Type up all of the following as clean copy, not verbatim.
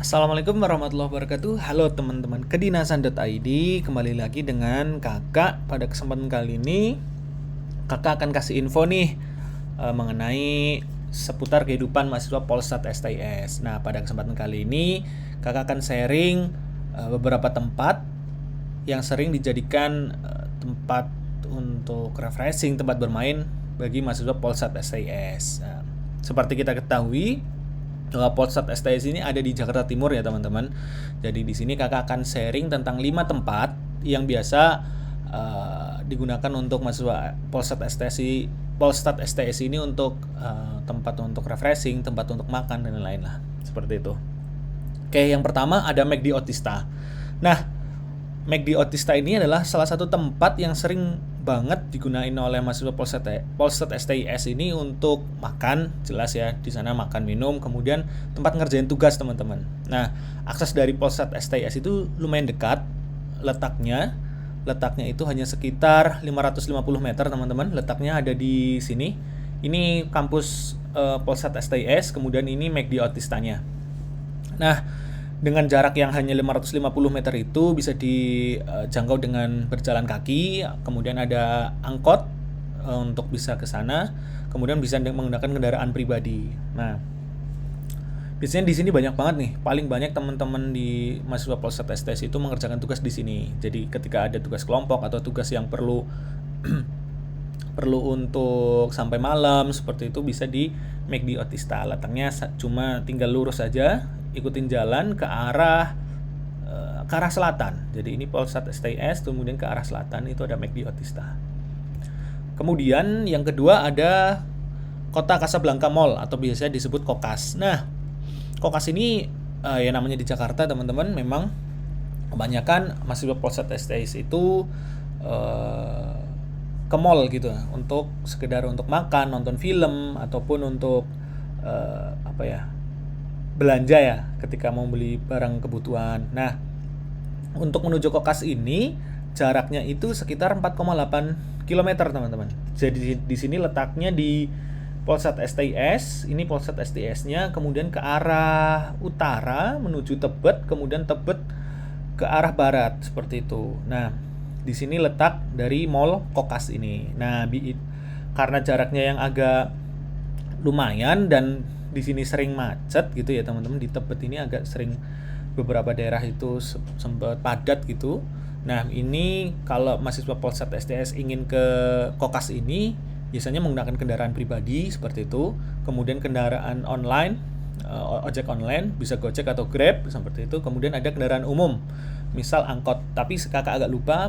Assalamualaikum warahmatullahi wabarakatuh. Halo teman-teman kedinasan.id. Kembali lagi dengan kakak. Pada kesempatan kali ini kakak akan kasih info nih mengenai seputar kehidupan mahasiswa Polstat STIS. Nah, pada kesempatan kali ini kakak akan sharing beberapa tempat yang sering dijadikan tempat untuk refreshing, tempat bermain bagi mahasiswa Polstat STIS. Nah, seperti kita ketahui, Polstat STIS ini ada di Jakarta Timur ya teman-teman. Jadi di sini kakak akan sharing tentang 5 tempat yang biasa digunakan untuk mahasiswa Polstat STIS ini untuk tempat untuk refreshing, tempat untuk makan dan lain-lain lah. Seperti itu. Oke, yang pertama ada McD Otista. Nah, McD Otista ini adalah salah satu tempat yang sering banget digunain oleh mahasiswa Polstat STIS ini untuk makan, jelas ya, di sana makan minum, kemudian tempat ngerjain tugas teman-teman. Nah, akses dari Polstat STIS itu lumayan dekat, letaknya itu hanya sekitar 550 meter teman-teman. Letaknya ada di sini. Ini kampus Polstat STIS, kemudian ini McD Otistanya. Nah, dengan jarak yang hanya 550 meter itu bisa dijangkau dengan berjalan kaki, kemudian ada angkot untuk bisa ke sana, kemudian bisa menggunakan kendaraan pribadi. Nah, biasanya di sini banyak banget nih, paling banyak teman-teman di mahasiswa Polstat STIS itu mengerjakan tugas di sini. Jadi ketika ada tugas kelompok atau tugas yang perlu untuk sampai malam seperti itu bisa di McD Otista. Letaknya cuma tinggal lurus saja, ikutin jalan ke arah selatan. Jadi ini Polstat STIS, kemudian ke arah selatan itu ada McD Otista. Kemudian yang kedua ada Kota Kasablanka Mall atau biasanya disebut Kokas. Nah, Kokas ini ya namanya di Jakarta teman-teman, memang kebanyakan mahasiswa Polstat STIS itu ke mall gitu untuk sekedar untuk makan, nonton film ataupun untuk belanja ya ketika mau beli barang kebutuhan. Nah, untuk menuju Kokas ini jaraknya itu sekitar 4,8 km teman-teman. Jadi di sini letaknya di Polstat STIS. Ini Polstat STIS-nya, kemudian ke arah utara menuju Tebet, kemudian Tebet ke arah barat seperti itu. Nah, di sini letak dari Mall Kokas ini. Nah, karena jaraknya yang agak lumayan dan di sini sering macet gitu ya teman-teman, di Tebet ini agak sering beberapa daerah itu sempat padat gitu. Nah, ini kalau mahasiswa Polstat STIS ingin ke Kokas ini biasanya menggunakan kendaraan pribadi seperti itu, kemudian kendaraan online, ojek online, bisa Gojek atau Grab seperti itu, kemudian ada kendaraan umum, misal angkot. Tapi kakak agak lupa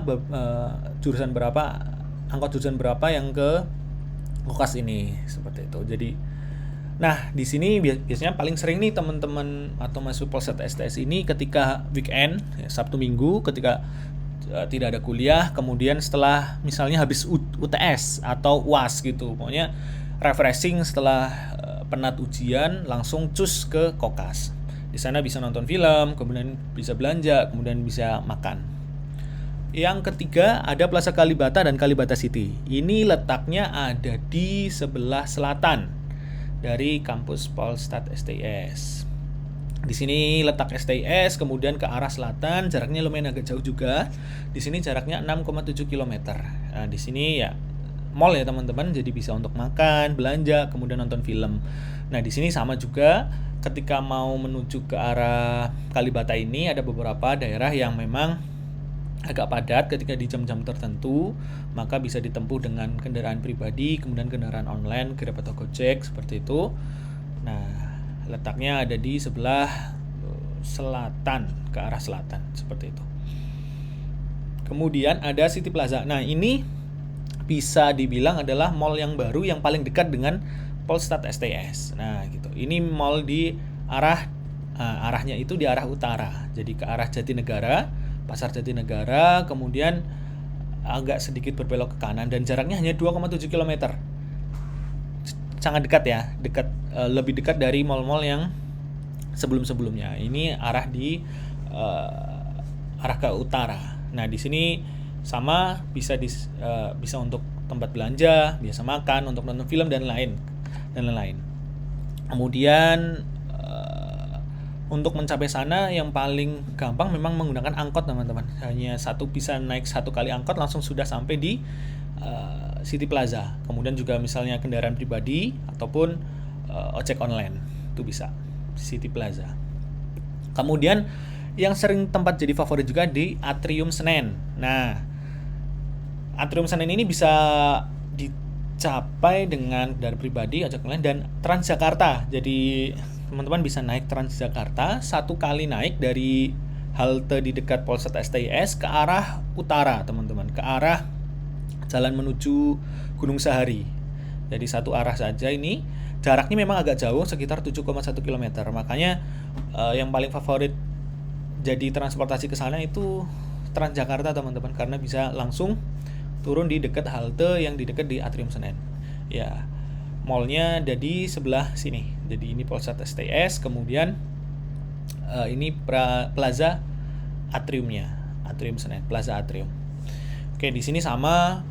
angkot jurusan berapa yang ke Kokas ini seperti itu. Jadi nah, di sini biasanya paling sering nih teman-teman atau mahasiswa Polstat STIS ini ketika weekend, ya, Sabtu Minggu, ketika tidak ada kuliah, kemudian setelah misalnya habis UTS atau UAS gitu, pokoknya refreshing setelah penat ujian, langsung cus ke Kokas. Di sana bisa nonton film, kemudian bisa belanja, kemudian bisa makan. Yang ketiga ada Plaza Kalibata dan Kalibata City. Ini letaknya ada di sebelah selatan dari kampus Polstat STIS. Di sini letak STIS, kemudian ke arah selatan, jaraknya lumayan agak jauh juga. Di sini jaraknya 6,7 km. Nah, di sini ya mall ya teman-teman, jadi bisa untuk makan, belanja, kemudian nonton film. Nah, di sini sama juga ketika mau menuju ke arah Kalibata ini ada beberapa daerah yang memang agak padat ketika di jam-jam tertentu, maka bisa ditempuh dengan kendaraan pribadi, kemudian kendaraan online, Grab atau Gojek seperti itu. Nah, letaknya ada di sebelah selatan, ke arah selatan seperti itu. Kemudian ada City Plaza. Nah, ini bisa dibilang adalah mall yang baru yang paling dekat dengan Polstat STIS. Nah, gitu. Ini mall di arahnya itu di arah utara. Jadi ke arah Jatinegara, Pasar Jatinegara, kemudian agak sedikit berbelok ke kanan dan jaraknya hanya 2,7 km. Sangat dekat ya, lebih dekat dari mall-mall yang sebelum-sebelumnya. Ini arah ke utara. Nah, di sini sama bisa untuk tempat belanja, biasa makan, untuk nonton film dan lain-lain. Kemudian Untuk mencapai sana yang paling gampang memang menggunakan angkot teman-teman. Hanya bisa naik satu kali angkot langsung sudah sampai di City Plaza. Kemudian juga misalnya kendaraan pribadi ataupun ojek online itu bisa City Plaza. Kemudian yang sering tempat jadi favorit juga di Atrium Senen. Nah, Atrium Senen ini bisa dicapai dengan kendaraan pribadi, ojek online, dan Transjakarta. Jadi teman-teman bisa naik Transjakarta satu kali naik dari halte di dekat Polsek STIS ke arah utara, teman-teman, ke arah jalan menuju Gunung Sahari. Jadi satu arah saja ini. Jaraknya memang agak jauh, sekitar 7,1 km. Makanya yang paling favorit jadi transportasi ke sana itu Transjakarta, teman-teman, karena bisa langsung turun di dekat halte yang di dekat di Atrium Senen. Ya, mallnya ada di sebelah sini. Jadi ini Polsek STS, kemudian ini Plaza Atriumnya, Atrium Senen, Plaza Atrium. Oke, di sini sama.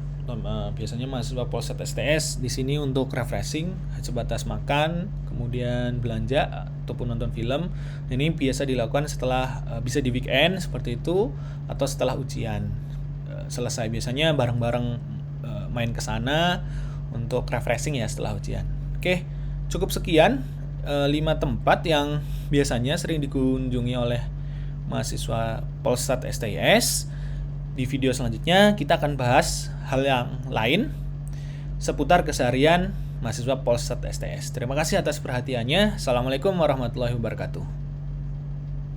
Biasanya mahasiswa Polsek STS di sini untuk refreshing, sebatas makan, kemudian belanja ataupun nonton film. Ini biasa dilakukan setelah bisa di weekend seperti itu atau setelah ujian selesai. Biasanya bareng-bareng main ke sana untuk refreshing ya setelah ujian. Oke, cukup sekian 5 tempat yang biasanya sering dikunjungi oleh mahasiswa Polsat STIS. Di video selanjutnya kita akan bahas hal yang lain seputar keseharian mahasiswa Polsat STIS. Terima kasih atas perhatiannya. Assalamualaikum warahmatullahi wabarakatuh.